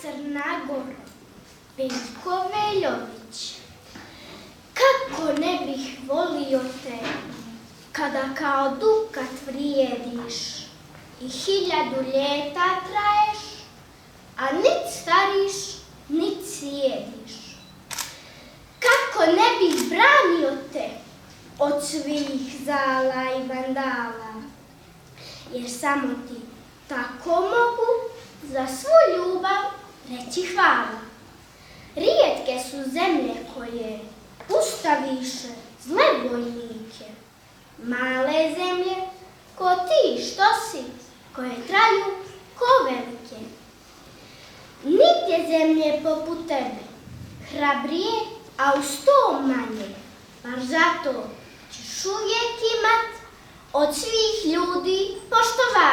Crna Goro, Veljko Veljović, kako ne bih volio te, kada kao dukat vrijediš i 1000 ljeta traješ, a nit stariš, nit sjediš. Kako ne bih branio te od svih zala i vandala, jer samo ti tako mogu za svu ljubav reći hvala. Rijetke su zemlje koje pustaviše zle vojnike, male zemlje ko ti što si, koje traju ko velike. Nit je zemlje poput tebe, hrabrije, a uz to manje, bar zato ćeš uvijek imat od svih ljudi poštovanje.